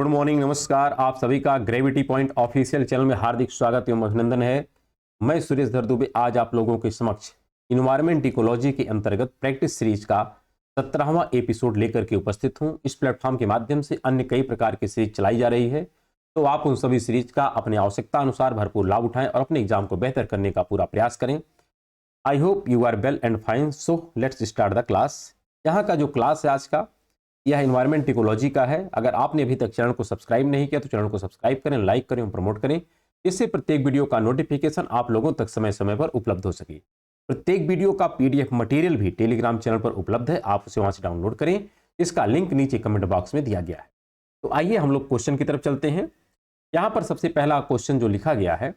Good morning, नमस्कार। आप सभी का ग्रेविटी पॉइंट ऑफिशियल चैनल में हार्दिक स्वागत एवं अभिनंदन है। मैं सुरेश धर दुबे आज आप लोगों के समक्ष इन्वायरमेंट इकोलॉजी के अंतर्गत प्रैक्टिस सीरीज का 17वां एपिसोड लेकर के उपस्थित हूं। इस प्लेटफॉर्म के माध्यम से अन्य कई प्रकार की सीरीज चलाई जा रही है, तो आप उन सभी सीरीज का अपनी आवश्यकता अनुसार भरपूर लाभ उठाएं और अपने एग्जाम को बेहतर करने का पूरा प्रयास करें। I hope you are well and fine. So let's start the class. यहाँ का जो क्लास है आज का, यह एनवायरमेंट इकोलॉजी का है। अगर आपने अभी तक चैनल को सब्सक्राइब नहीं किया तो चैनल को सब्सक्राइब करें, लाइक करें और प्रमोट करें, इससे प्रत्येक वीडियो का नोटिफिकेशन आप लोगों तक समय समय पर उपलब्ध हो सके। प्रत्येक वीडियो का पीडीएफ मटेरियल भी टेलीग्राम चैनल पर उपलब्ध है, आप उसे वहां से डाउनलोड करें। इसका लिंक नीचे कमेंट बॉक्स में दिया गया है। तो आइए हम लोग क्वेश्चन की तरफ चलते हैं। यहाँ पर सबसे पहला क्वेश्चन जो लिखा गया है,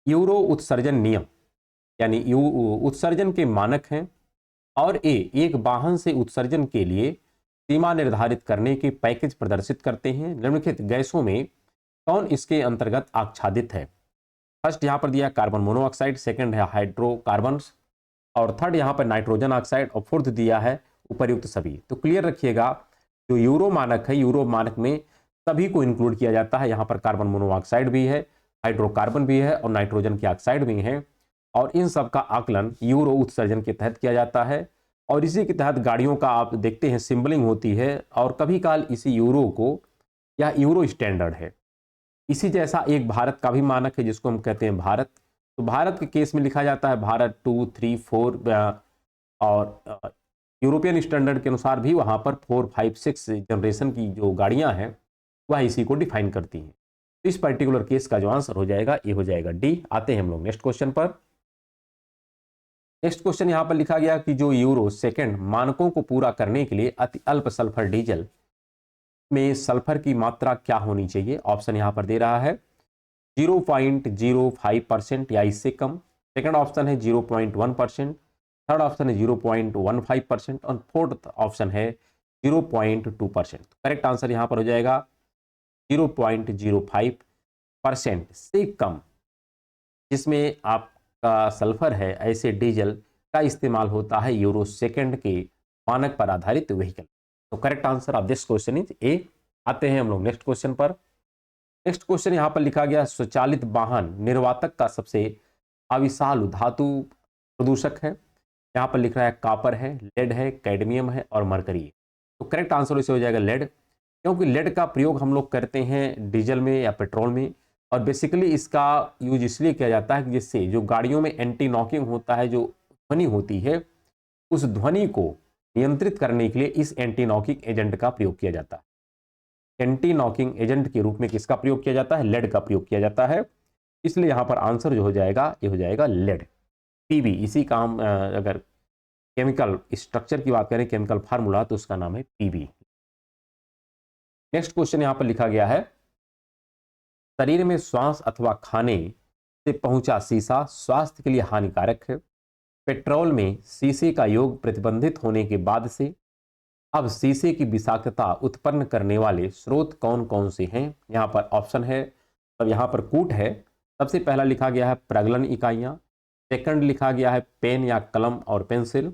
यूरो उत्सर्जन नियम यानी उत्सर्जन के मानक हैं और एक वाहन से उत्सर्जन के लिए सीमा निर्धारित करने के पैकेज प्रदर्शित करते हैं। निम्नलिखित गैसों में कौन इसके अंतर्गत आच्छादित है? फर्स्ट यहाँ पर दिया कार्बन मोनोऑक्साइड, सेकंड है हाइड्रोकार्बन और थर्ड यहाँ पर नाइट्रोजन ऑक्साइड और फोर्थ दिया है उपर्युक्त सभी। तो क्लियर रखिएगा, जो यूरो मानक है, यूरो मानक में सभी को इंक्लूड किया जाता है। यहाँ पर कार्बन मोनोऑक्साइड भी है, हाइड्रोकार्बन भी है और नाइट्रोजन की ऑक्साइड भी है, और इन सब का आकलन यूरो उत्सर्जन के तहत किया जाता है। और इसी के तहत गाड़ियों का आप देखते हैं सिंबलिंग होती है, और कभी काल इसी यूरो को या यूरो स्टैंडर्ड है। इसी जैसा एक भारत का भी मानक है जिसको हम कहते हैं भारत। तो भारत के केस में लिखा जाता है भारत 2, 3, 4 और यूरोपियन स्टैंडर्ड के अनुसार भी वहाँ पर 4, 5, 6 जनरेशन की जो गाड़ियाँ हैं वह इसी को डिफाइन करती हैं। तो इस पर्टिकुलर केस का जो आंसर हो जाएगा ये हो जाएगा डी। आते हैं हम लोग नेक्स्ट क्वेश्चन पर। नेक्स्ट क्वेश्चन यहां पर लिखा गया कि जो यूरो सेकंड मानकों को पूरा करने के लिए अति अल्प सल्फर डीजल में सल्फर की मात्रा क्या होनी चाहिए? ऑप्शन यहां पर दे रहा है 0.05% या इससे कम, सेकंड ऑप्शन है 0.1%, थर्ड ऑप्शन है 0.15% और फोर्थ ऑप्शन है 0.2%। करेक्ट आंसर यहां पर हो जाएगा 0.05% से कम, जिसमें आप का सल्फर है, ऐसे डीजल का इस्तेमाल होता है यूरो सेकंड के मानक पर आधारित व्हीकल। तो correct answer of this question is a. आते हैं हम लोग नेक्स्ट क्वेश्चन पर। नेक्स्ट क्वेश्चन यहां पर लिखा गया स्वचालित वाहन निर्वातक का सबसे अविषालु धातु प्रदूषक है। यहां पर लिख रहा है कॉपर है, लेड है, कैडमियम है और मरकरी है। तो करेक्ट आंसर इसे हो जाएगा लेड, क्योंकि लेड का प्रयोग हम लोग करते हैं डीजल में या पेट्रोल में, और बेसिकली इसका यूज इसलिए किया जाता है कि जिससे जो गाड़ियों में एंटी नॉकिंग होता है, जो ध्वनि होती है, उस ध्वनि को नियंत्रित करने के लिए इस एंटी नॉकिंग एजेंट का प्रयोग किया जाता है। एंटी नॉकिंग एजेंट के रूप में किसका प्रयोग किया जाता है? लेड का प्रयोग किया जाता है। इसलिए यहां पर आंसर जो हो जाएगा ये हो जाएगा लेड, पीबी। इसी का हम अगर केमिकल स्ट्रक्चर की बात करें, केमिकल फार्मूला, तो उसका नाम है पीबी। नेक्स्ट क्वेश्चन यहां पर लिखा गया है शरीर में श्वास अथवा खाने से पहुंचा शीशा स्वास्थ्य के लिए हानिकारक है। पेट्रोल में शीशे का योग प्रतिबंधित होने के बाद से अब शीशे की विषाक्तता उत्पन्न करने वाले स्रोत कौन कौन से हैं? यहाँ पर ऑप्शन है, अब यहाँ पर कूट है। सबसे पहला लिखा गया है प्रगलन इकाइयाँ, सेकंड लिखा गया है पेन या कलम और पेंसिल,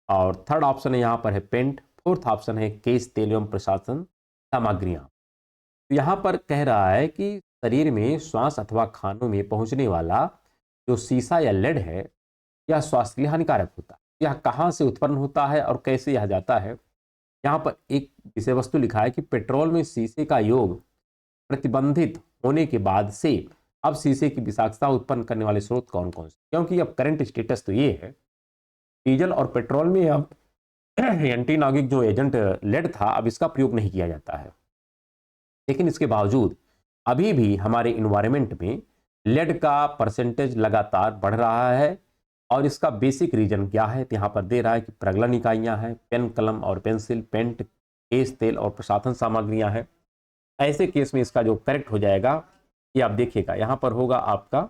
और थर्ड ऑप्शन है यहाँ पर है पेंट, फोर्थ ऑप्शन है केश तेल एवं प्रसाधन सामग्रियाँ। तो यहाँ पर कह रहा है कि शरीर में श्वास अथवा खानों में पहुंचने वाला जो शीशा या लेड है, यह स्वास्थ्य के लिए हानिकारक होता है। यह कहाँ से उत्पन्न होता है और कैसे यह जाता है? यहाँ पर एक विषय वस्तु लिखा है कि पेट्रोल में शीशे का योग प्रतिबंधित होने के बाद से अब शीशे की विषाक्तता उत्पन्न करने वाले स्रोत कौन कौन से? क्योंकि अब करंट स्टेटस तो ये है, डीजल और पेट्रोल में अब एंटी नॉकिंग जो एजेंट लेड था, अब इसका प्रयोग नहीं किया जाता है। लेकिन इसके बावजूद अभी भी हमारे इन्वायरमेंट में लेड का परसेंटेज लगातार बढ़ रहा है, और इसका बेसिक रीजन क्या है? तो यहाँ पर दे रहा है कि प्रगलन इकाइयाँ हैं, पेन कलम और पेंसिल, पेंट, केश तेल और प्रसाधन सामग्रियाँ हैं। ऐसे केस में इसका जो करेक्ट हो जाएगा ये आप देखिएगा, यहाँ पर होगा आपका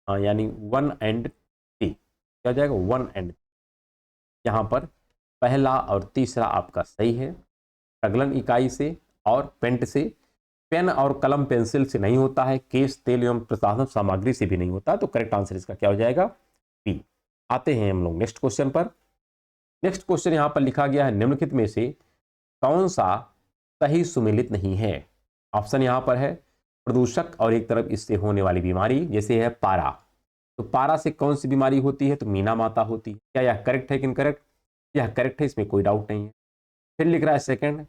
यानी 1 एंड 3। क्या हो जाएगा? 1 एंड 3। यहाँ पर पहला और तीसरा आपका सही है, प्रगलन इकाई से और पेंट से। पेन और कलम पेंसिल से नहीं होता है, केश तेल एवं प्रसाधन सामग्री से भी नहीं होता। तो करेक्ट आंसर इसका क्या हो जाएगा? बी। आते हैं हम लोग नेक्स्ट क्वेश्चन पर। नेक्स्ट क्वेश्चन यहां पर लिखा गया है निम्नलिखित में से कौन सा सही सुमेलित नहीं है? ऑप्शन यहाँ पर है प्रदूषक और एक तरफ इससे होने वाली बीमारी, जैसे है पारा। तो पारा से कौन सी बीमारी होती है? तो मीना माता होती है। क्या यह करेक्ट है कि इनकरेक्ट? यह करेक्ट है, इसमें कोई डाउट नहीं है। फिर लिख रहा है सेकंड,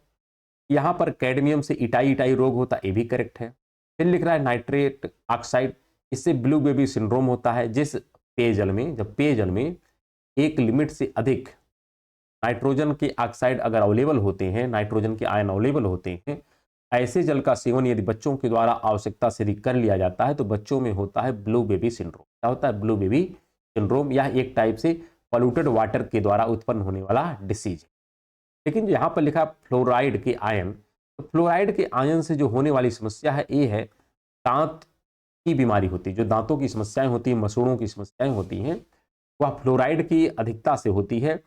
यहाँ पर कैडमियम से इटाई इटाई रोग होता है, ये भी करेक्ट है। फिर लिख रहा है नाइट्रेट ऑक्साइड, इससे ब्लू बेबी सिंड्रोम होता है। जिस पेयजल में, जब पेयजल में एक लिमिट से अधिक नाइट्रोजन के ऑक्साइड अगर अवेलेबल होते हैं, नाइट्रोजन के आयन अवेलेबल होते हैं, ऐसे जल का सेवन यदि बच्चों के द्वारा आवश्यकता से यदि कर लिया जाता है तो बच्चों में होता है ब्लू बेबी सिंड्रोम। क्या होता है? Blue baby syndrome. यह एक टाइप से पॉल्यूटेड वाटर के द्वारा उत्पन्न होने वाला डिसीज है। लेकिन यहाँ पर लिखा फ्लोराइड के आयन, तो फ्लोराइड के आयन से जो होने वाली समस्या है ये है दांत की बीमारी होती है। जो दांतों की समस्याएं होती हैं, मसूड़ों की समस्याएं होती हैं, वह फ्लोराइड की अधिकता से होती है।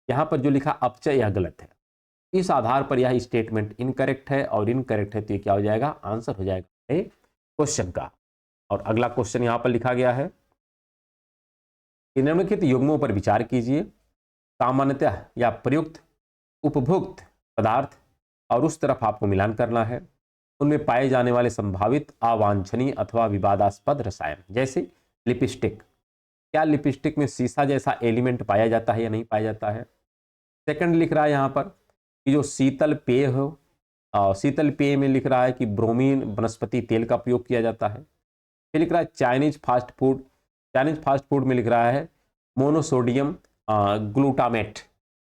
यहाँ पर जो लिखा अपचय, यह गलत है। इस आधार पर यह स्टेटमेंट इनकरेक्ट है, और इनकरेक्ट है तो ये क्या हो जाएगा? आंसर हो जाएगा क्वेश्चन का। और अगला क्वेश्चन यहाँ पर लिखा गया है, निम्नलिखित युग्मों पर विचार कीजिए। सामान्यतः या प्रयुक्त उपभोक्त पदार्थ और उस तरफ आपको मिलान करना है। उनमें पाए जाने वाले संभावित अवांछनीय अथवा विवादास्पद रसायन, जैसे लिपस्टिक। क्या लिपस्टिक में सीसा जैसा एलिमेंट पाया जाता है या नहीं पाया जाता है? सेकंड लिख रहा है यहाँ पर कि जो शीतल पेय हो, शीतल पेय में लिख रहा है कि ब्रोमीन वनस्पति तेल का प्रयोग किया जाता है। फिर लिख रहा है Chinese fast food, Chinese fast food में लिख रहा है मोनोसोडियम ग्लूटामेट,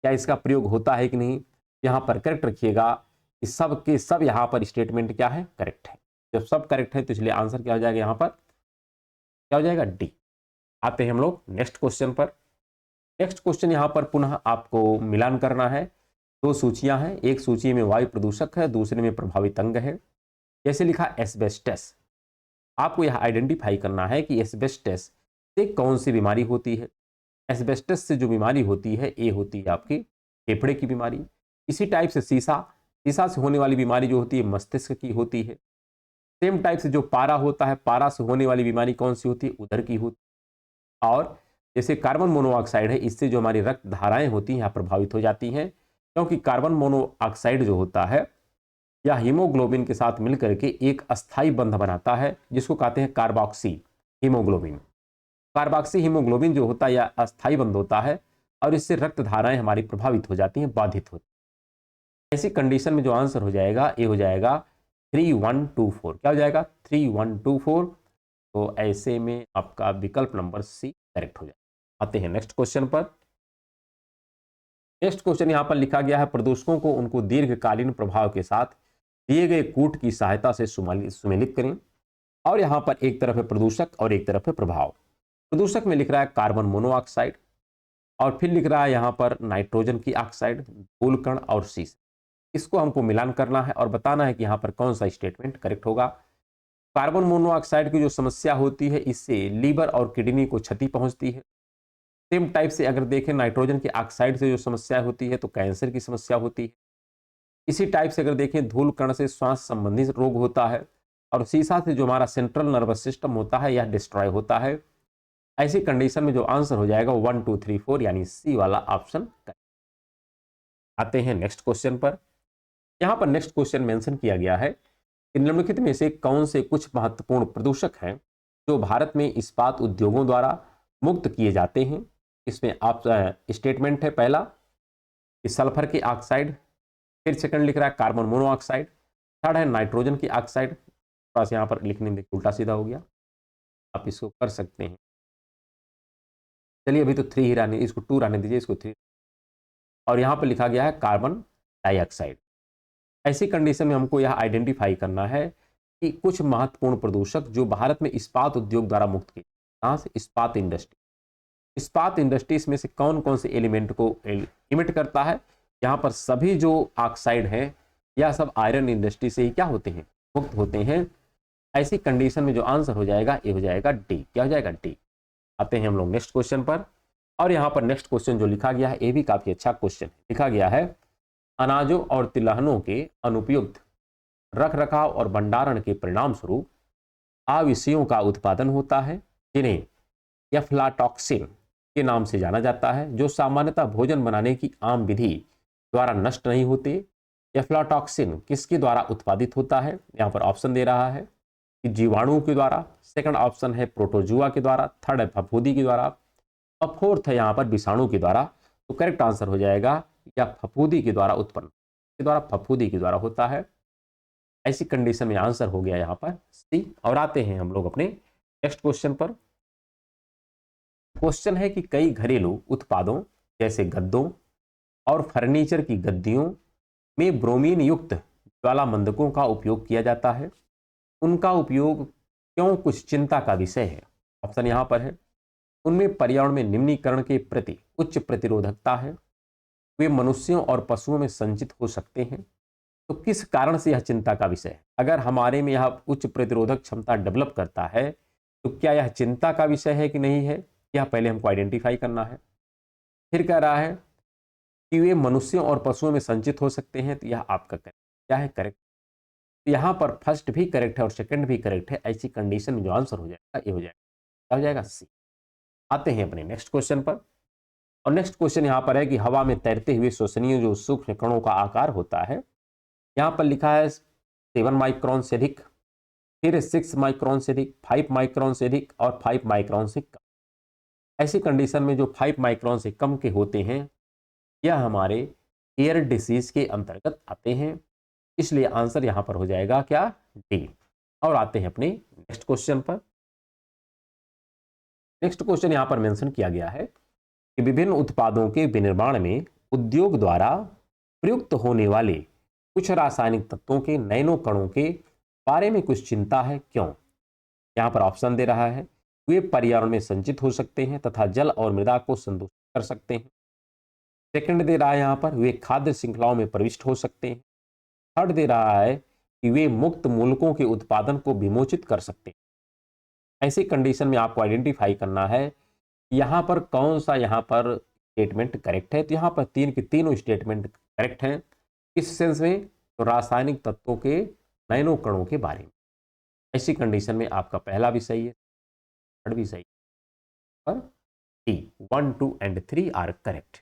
क्या इसका प्रयोग होता है कि नहीं? यहाँ पर करेक्ट रखिएगा कि सब के सब यहाँ पर स्टेटमेंट क्या है? करेक्ट है। जब सब करेक्ट है तो इसलिए आंसर क्या हो जाएगा? यहाँ पर क्या हो जाएगा? डी। आते हैं हम लोग नेक्स्ट क्वेश्चन पर। नेक्स्ट क्वेश्चन यहाँ पर पुनः आपको मिलान करना है। दो सूचियां हैं, एक सूची में वायु प्रदूषक है, दूसरे में प्रभावित अंग है। जैसे लिखा एस्बेस्टस, आपको यह आइडेंटिफाई करना है कि एस्बेस्टस से कौन सी बीमारी होती है। एस्बेस्टस से जो बीमारी होती है ये होती है आपकी फेफड़े की बीमारी। इसी टाइप से सीसा, सीसा से होने वाली बीमारी जो होती है मस्तिष्क की होती है। सेम टाइप से जो पारा होता है, पारा से होने वाली बीमारी कौन सी होती है? उदर की होती है। और जैसे कार्बन मोनोऑक्साइड है, इससे जो हमारी रक्त धाराएं होती हैं यहाँ प्रभावित हो जाती हैं, क्योंकि कार्बन मोनोऑक्साइड जो होता है यह हीमोग्लोबिन के साथ मिलकर के एक अस्थायी बंध बनाता है, जिसको कहते हैं कार्बोक्सी हीमोग्लोबिन। कार्बोक्सी हीमोग्लोबिन जो होता है यह अस्थायी बंध होता है, और इससे रक्त धाराएं हमारी प्रभावित हो जाती हैं, बाधित होती हैं। ऐसी कंडीशन में जो आंसर हो जाएगा ये हो जाएगा 3124। क्या हो जाएगा? 3124। तो ऐसे में आपका विकल्प नंबर सी करेक्ट हो जाएगा। आते हैं नेक्स्ट क्वेश्चन पर। नेक्स्ट क्वेश्चन यहाँ पर लिखा गया है, प्रदूषकों को उनको दीर्घकालीन प्रभाव के साथ दिए गए कूट की सहायता से सुमेलित करें। और यहाँ पर एक तरफ है प्रदूषक और एक तरफ है प्रभाव। प्रदूषक में लिख रहा है कार्बन मोनोऑक्साइड, और फिर लिख रहा है यहाँ पर नाइट्रोजन की ऑक्साइड, धूलकण और सीसा। इसको हमको मिलान करना है और बताना है कि यहाँ पर कौन सा स्टेटमेंट करेक्ट होगा। कार्बन मोनोऑक्साइड की जो समस्या होती है इससे लीवर और किडनी को क्षति पहुंचती है। सेम टाइप से अगर देखें नाइट्रोजन की ऑक्साइड से जो समस्या होती है तो कैंसर की समस्या होती है। इसी टाइप से अगर देखें धूल कण से श्वास संबंधित रोग होता है, और सीसा से जो हमारा सेंट्रल नर्वस सिस्टम होता है यह डिस्ट्रॉय होता है। ऐसी कंडीशन में जो आंसर हो जाएगा 1 2 3 4 यानी सी वाला ऑप्शन। आते हैं नेक्स्ट क्वेश्चन पर। यहाँ पर नेक्स्ट क्वेश्चन मेंशन किया गया है कि निम्नलिखित में से कौन से कुछ महत्वपूर्ण प्रदूषक हैं जो भारत में इस्पात उद्योगों द्वारा मुक्त किए जाते हैं। इसमें आप स्टेटमेंट है पहला कि सल्फर की ऑक्साइड, फिर सेकंड लिख रहा है कार्बन मोनोऑक्साइड, थर्ड है नाइट्रोजन की ऑक्साइड। थोड़ा सा यहाँ पर लिखने में उल्टा सीधा हो गया, आप इसको कर सकते हैं। चलिए अभी तो 3 ही रहने, इसको 2 रहने दीजिए, इसको 3। और यहाँ पर लिखा गया है कार्बन डाइऑक्साइड। ऐसी कंडीशन में हमको यह आइडेंटिफाई करना है कि कुछ महत्वपूर्ण प्रदूषक जो भारत में इस्पात उद्योग द्वारा मुक्त किए। कहाँ से? इस्पात इंडस्ट्री। इस्पात इंडस्ट्रीज में से कौन कौन से एलिमेंट को इमिट करता है? यहाँ पर सभी जो ऑक्साइड हैं यह सब आयरन इंडस्ट्री से ही क्या होते हैं? मुक्त होते हैं। ऐसी कंडीशन में जो आंसर हो जाएगा ये हो जाएगा डी। क्या हो जाएगा? डी। आते हैं हम लोग नेक्स्ट क्वेश्चन पर। और यहाँ पर नेक्स्ट क्वेश्चन जो लिखा गया है ये भी काफी अच्छा क्वेश्चन लिखा गया है। अनाजों और तिलहनों के अनुपयुक्त रख रखाव और भंडारण के परिणाम स्वरूप अविषयों का उत्पादन होता है, जिन्हें एफ्लाटॉक्सिन के नाम से जाना जाता है, जो सामान्यतः भोजन बनाने की आम विधि द्वारा नष्ट नहीं होते एफ्लाटॉक्सिन किसके द्वारा उत्पादित होता है? यहाँ पर ऑप्शन दे रहा है कि जीवाणु के द्वारा, सेकंड ऑप्शन है प्रोटोजुआ के द्वारा, थर्ड है फफूंदी के द्वारा और फोर्थ है यहाँ पर विषाणु के द्वारा। तो करेक्ट आंसर हो जाएगा या फफूंदी के द्वारा उत्पन्न, के द्वारा, फफूंदी के द्वारा होता है। ऐसी कंडीशन में आंसर हो गया यहाँ पर सी। और आते हैं हम लोग अपने नेक्स्ट क्वेश्चन पर। क्वेश्चन है कि कई घरेलू उत्पादों जैसे गद्दों और फर्नीचर की गद्दियों में ब्रोमीन युक्त ज्वालामंदकों का उपयोग किया जाता है। उनका उपयोग क्यों कुछ चिंता का विषय है? ऑप्शन यहाँ पर है, उनमें पर्यावरण में निम्नीकरण के प्रति उच्च प्रतिरोधकता है, वे मनुष्यों और पशुओं में संचित हो सकते हैं। तो किस कारण से यह चिंता का विषय है? अगर हमारे में यह उच्च प्रतिरोधक क्षमता डेवलप करता है तो क्या यह चिंता का विषय है कि नहीं है, यह पहले हमको आइडेंटिफाई करना है। फिर कह रहा है कि वे मनुष्यों और पशुओं में संचित हो सकते हैं, तो यह आपका करेक्ट क्या है? करेक्ट। यहाँ पर फर्स्ट भी करेक्ट है और सेकंड भी करेक्ट है। ऐसी कंडीशन में जो आंसर हो जाएगा ये हो जाएगा, क्या हो जाएगा? सी। आते हैं अपने नेक्स्ट क्वेश्चन पर। और नेक्स्ट क्वेश्चन यहाँ पर है कि हवा में तैरते हुए श्वसनीय जो सूक्ष्म कणों का आकार होता है, यहाँ पर लिखा है 7 माइक्रोन से अधिक, फिर 6 माइक्रोन से अधिक, 5 माइक्रोन से अधिक और 5 माइक्रोन से कम। ऐसी कंडीशन में जो 5 माइक्रोन से कम के होते हैं यह हमारे एयर डिसीज के अंतर्गत आते हैं, इसलिए आंसर यहां पर हो जाएगा क्या? डी। और आते हैं अपने नेक्स्ट क्वेश्चन पर। नेक्स्ट क्वेश्चन यहां पर मेंशन किया गया है कि विभिन्न उत्पादों के विनिर्माण में उद्योग द्वारा प्रयुक्त होने वाले कुछ रासायनिक तत्वों के नैनो कणों के बारे में कुछ चिंता है, क्यों? यहां पर ऑप्शन दे रहा है, वे पर्यावरण में संचित हो सकते हैं तथा जल और मृदा को संदूषित कर सकते हैं। सेकंड दे रहा है यहाँ पर, वे खाद्य श्रृंखलाओं में प्रविष्ट हो सकते हैं। थर्ड दे रहा है कि वे मुक्त मूलकों के उत्पादन को विमोचित कर सकते हैं। ऐसी कंडीशन में आपको आइडेंटिफाई करना है यहाँ पर कौन सा यहाँ पर स्टेटमेंट करेक्ट है। तो यहाँ पर तीन के तीनों स्टेटमेंट करेक्ट हैं। किस सेंस में? तो रासायनिक तत्वों के नैनो कणों के बारे में। ऐसी कंडीशन में आपका पहला भी सही है, थर्ड भी सही है, पर डी 1, 2 एंड 3 आर करेक्ट।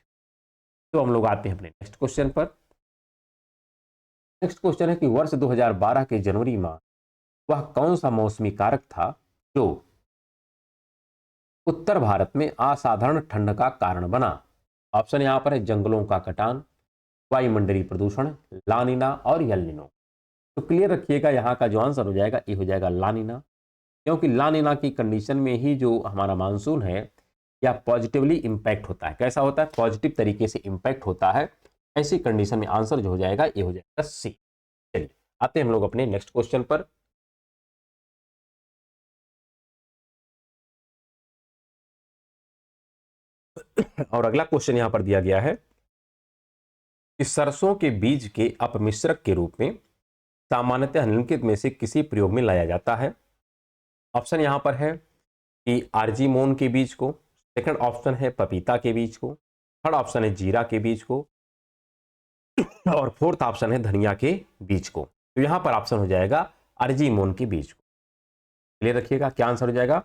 तो हम लोग आते हैं अपने नेक्स्ट क्वेश्चन पर। नेक्स्ट क्वेश्चन है कि वर्ष 2012 के जनवरी माह वह कौन सा मौसमी कारक था जो उत्तर भारत में असाधारण ठंड का कारण बना? ऑप्शन यहां पर है, जंगलों का कटान, वायुमंडलीय प्रदूषण, लानिना और यल निनो। तो क्लियर रखिएगा, यहाँ का जो आंसर हो जाएगा ये हो जाएगा लानिना, क्योंकि लानिना की कंडीशन में ही जो हमारा मानसून है या पॉजिटिवली इंपैक्ट होता है। कैसा होता है? पॉजिटिव तरीके से इंपैक्ट होता है। ऐसी कंडीशन में आंसर जो हो जाएगा ये हो जाएगा सी। चलिए आते हैं हम लोग अपने नेक्स्ट क्वेश्चन पर। और अगला क्वेश्चन यहां पर दिया गया है कि सरसों के बीज के अपमिश्रक के रूप में सामान्यतः निम्नलिखित में से किसी प्रयोग में लाया जाता है। ऑप्शन यहां पर है कि आर्जीमोन के बीज को, सेकंड ऑप्शन है पपीता के बीज को, थर्ड ऑप्शन है जीरा के बीज को और फोर्थ ऑप्शन है धनिया के बीज को। तो यहां पर ऑप्शन हो जाएगा अर्जीमोन के बीज को। क्लियर रखिएगा, क्या आंसर हो जाएगा?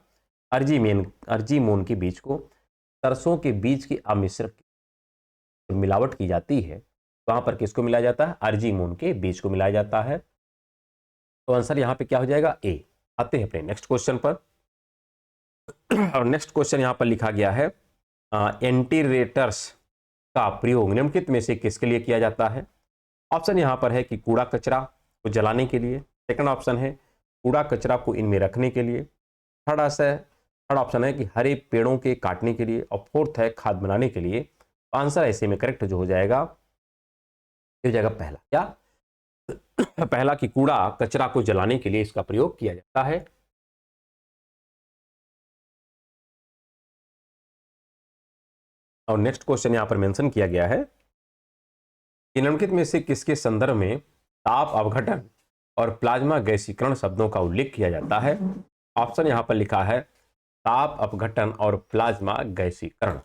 अर्जीमोन के बीज को। सरसों के बीज की अमिश्रक मिलावट की जाती है तो वहां पर किसको मिलाया जाता है? अर्जीमोन के बीज को मिलाया जाता है। तो आंसर यहां पे क्या हो जाएगा? ए। आते हैं अपने नेक्स्ट क्वेश्चन पर। और नेक्स्ट क्वेश्चन यहां पर लिखा गया है एंटीरेटर्स का प्रयोग निम्नलिखित में से किसके लिए किया जाता है? ऑप्शन यहां पर है कि कूड़ा कचरा को जलाने के लिए, सेकंड ऑप्शन है कूड़ा कचरा को इनमें रखने के लिए, थर्ड ऑप्शन है कि हरे पेड़ों के काटने के लिए और फोर्थ है खाद बनाने के लिए। आंसर ऐसे में करेक्ट जो हो जाएगा ये हो जाएगा पहला। क्या? पहला कि कूड़ा कचरा को जलाने के लिए इसका प्रयोग किया जाता है। और नेक्स्ट क्वेश्चन यहां पर मेंशन किया गया है कि निम्नलिखित में से किसके संदर्भ में ताप अपघटन और प्लाज्मा गैसीकरण शब्दों का उल्लेख किया जाता है? ऑप्शन यहां पर लिखा है ताप अपघटन और प्लाज्मा गैसीकरण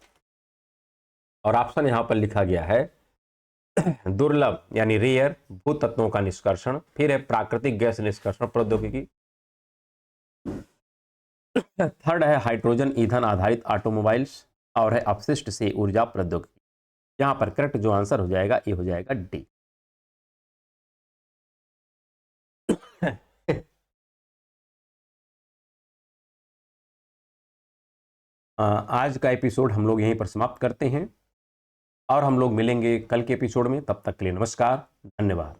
और ऑप्शन यहां पर लिखा गया है दुर्लभ यानी रेयर भू तत्वों का निष्कर्षण, फिर है प्राकृतिक गैस निष्कर्षण प्रौद्योगिकी, थर्ड है हाइड्रोजन ईंधन आधारित ऑटोमोबाइल्स और है अपशिष्ट से ऊर्जा प्रौद्योगिकी। यहां पर करेक्ट जो आंसर हो जाएगा ये हो जाएगा डी। आज का एपिसोड हम लोग यहीं पर समाप्त करते हैं और हम लोग मिलेंगे कल के एपिसोड में। तब तक के लिए नमस्कार, धन्यवाद।